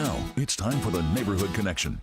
Now, it's time for the Neighborhood Connection.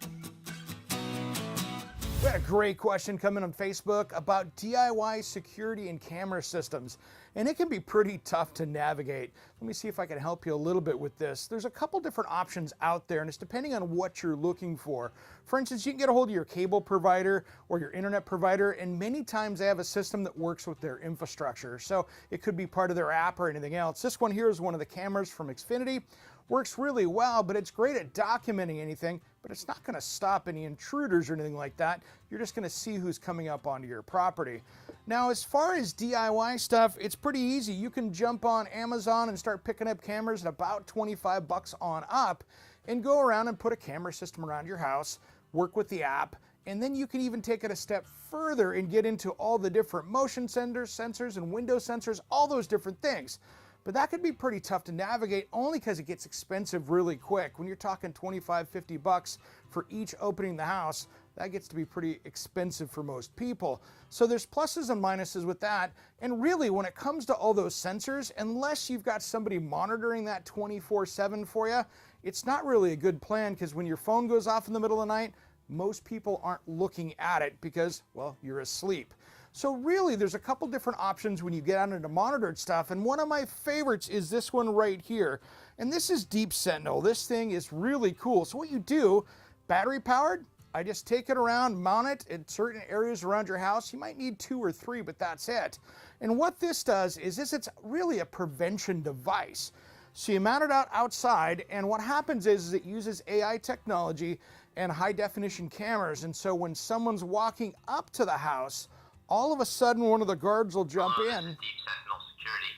We had a great question come in on Facebook about DIY security and camera systems, and it can be pretty tough to navigate. Let me see if I can help you a little bit with this. There's a couple different options out there, and it's depending on what you're looking for. For instance, you can get a hold of your cable provider or your internet provider, and many times they have a system that works with their infrastructure. So it could be part of their app or anything else. This one here is one of the cameras from Xfinity. Works really well, but it's great at documenting anything, but it's not going to stop any intruders or anything like that. You're just going to see who's coming up onto your property. Now, as far as DIY stuff, it's pretty easy. You can jump on Amazon and start picking up cameras at about 25 bucks on up and go around and put a camera system around your house, work with the app, and then you can even take it a step further and get into all the different motion sensors and window sensors, all those different things. But that could be pretty tough to navigate only because it gets expensive really quick. When you're talking 25, 50 bucks for each opening in the house, that gets to be pretty expensive for most people. So there's pluses and minuses with that. And really, when it comes to all those sensors, unless you've got somebody monitoring that 24/7 for you, it's not really a good plan, because when your phone goes off in the middle of the night, most people aren't looking at it because, well, you're asleep. So really, there's a couple different options when you get out into monitored stuff, and one of my favorites is this one right here. And this is Deep Sentinel. This thing is really cool. So what you do, battery powered, I just take it around, mount it in certain areas around your house. You might need 2 or 3, but that's it. And what this does is it's really a prevention device. So you mount it out outside, and what happens is it uses AI technology and high definition cameras. And so when someone's walking up to the house, all of a sudden one of the guards will jump in, Deep Sentinel Security.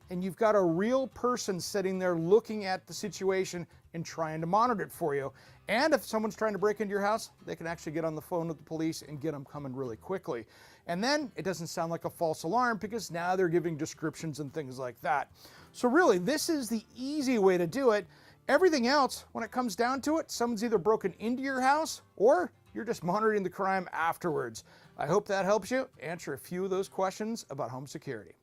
and you've got a real person sitting there looking at the situation and trying to monitor it for you. And if someone's trying to break into your house, they can actually get on the phone with the police and get them coming really quickly. And then it doesn't sound like a false alarm, because now they're giving descriptions and things like that. So really, this is the easy way to do it. Everything else, when it comes down to it, someone's either broken into your house or you're just monitoring the crime afterwards. I hope that helps you answer a few of those questions about home security.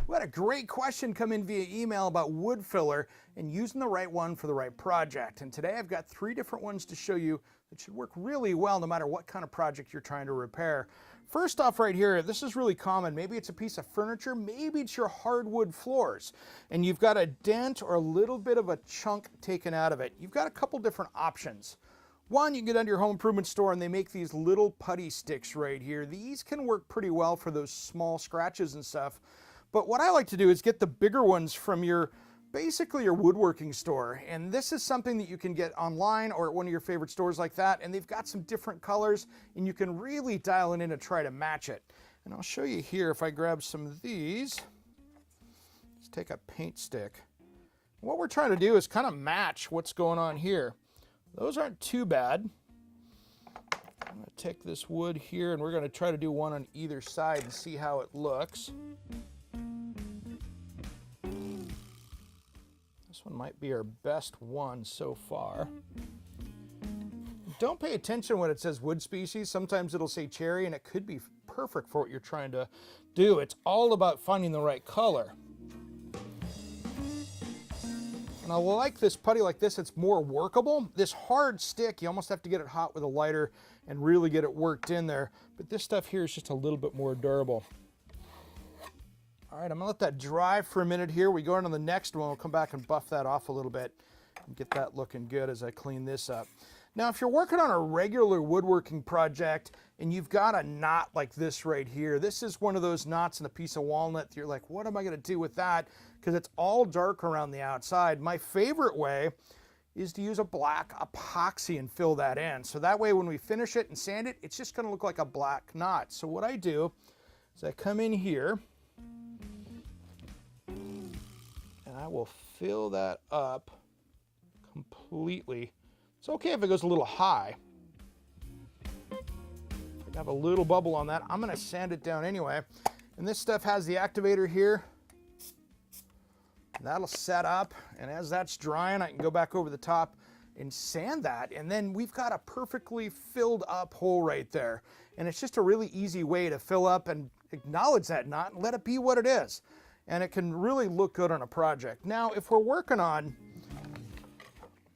We had a great question come in via email about wood filler and using the right one for the right project. And today I've got 3 different ones to show you that should work really well no matter what kind of project you're trying to repair. First off, right here, this is really common. Maybe it's a piece of furniture, maybe it's your hardwood floors, and you've got a dent or a little bit of a chunk taken out of it. You've got a couple different options. One, you can get under your home improvement store and they make these little putty sticks right here. These can work pretty well for those small scratches and stuff. But what I like to do is get the bigger ones from basically your woodworking store. And this is something that you can get online or at one of your favorite stores like that. And they've got some different colors, and you can really dial it in to try to match it. And I'll show you here if I grab some of these. Let's take a paint stick. What we're trying to do is kind of match what's going on here. Those aren't too bad. I'm going to take this wood here, and we're going to try to do one on either side and see how it looks. This one might be our best one so far. Don't pay attention when it says wood species. Sometimes it'll say cherry, and it could be perfect for what you're trying to do. It's all about finding the right color. And I like this putty like this, it's more workable. This hard stick, you almost have to get it hot with a lighter and really get it worked in there. But this stuff here is just a little bit more durable. All right, I'm gonna let that dry for a minute here. We go on to the next one. We'll come back and buff that off a little bit and get that looking good as I clean this up. Now, if you're working on a regular woodworking project and you've got a knot like this right here, this is one of those knots in a piece of walnut that you're like, what am I gonna do with that? Because it's all dark around the outside. My favorite way is to use a black epoxy and fill that in. So that way when we finish it and sand it, it's just gonna look like a black knot. So what I do is I come in here and I will fill that up completely. It's okay if it goes a little high. If I have a little bubble on that, I'm gonna sand it down anyway. And this stuff has the activator here. That'll set up, and as that's drying, I can go back over the top and sand that, and then we've got a perfectly filled up hole right there. And it's just a really easy way to fill up and acknowledge that knot and let it be what it is. And it can really look good on a project. Now, if we're working on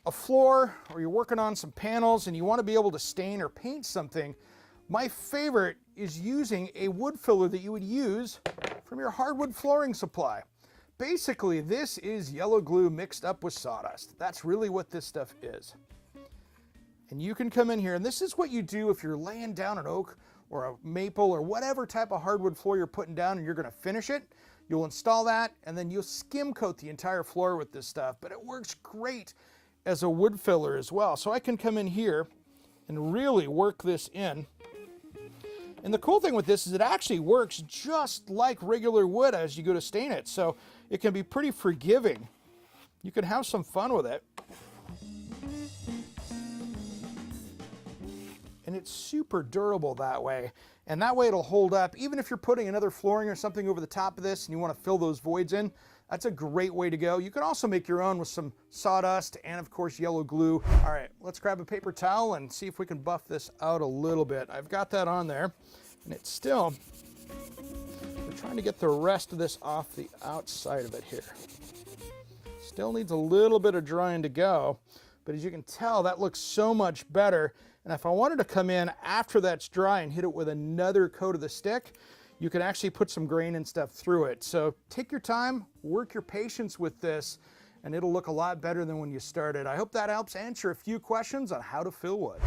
a floor or you're working on some panels and you want to be able to stain or paint something, my favorite is using a wood filler that you would use from your hardwood flooring supply. Basically, this is yellow glue mixed up with sawdust. That's really what this stuff is. And you can come in here, and this is what you do if you're laying down an oak or a maple or whatever type of hardwood floor you're putting down and you're gonna finish it. You'll install that, and then you'll skim coat the entire floor with this stuff, but it works great as a wood filler as well. So I can come in here and really work this in. And the cool thing with this is it actually works just like regular wood as you go to stain it. So it can be pretty forgiving. You can have some fun with it. And it's super durable that way. And that way it'll hold up. Even if you're putting another flooring or something over the top of this and you want to fill those voids in, that's a great way to go. You can also make your own with some sawdust and of course yellow glue. All right, let's grab a paper towel and see if we can buff this out a little bit. I've got that on there and it's still, we're trying to get the rest of this off the outside of it here. Still needs a little bit of drying to go, but as you can tell, that looks so much better. And if I wanted to come in after that's dry and hit it with another coat of the stick, you can actually put some grain and stuff through it. So take your time, work your patience with this, and it'll look a lot better than when you started. I hope that helps answer a few questions on how to fill wood.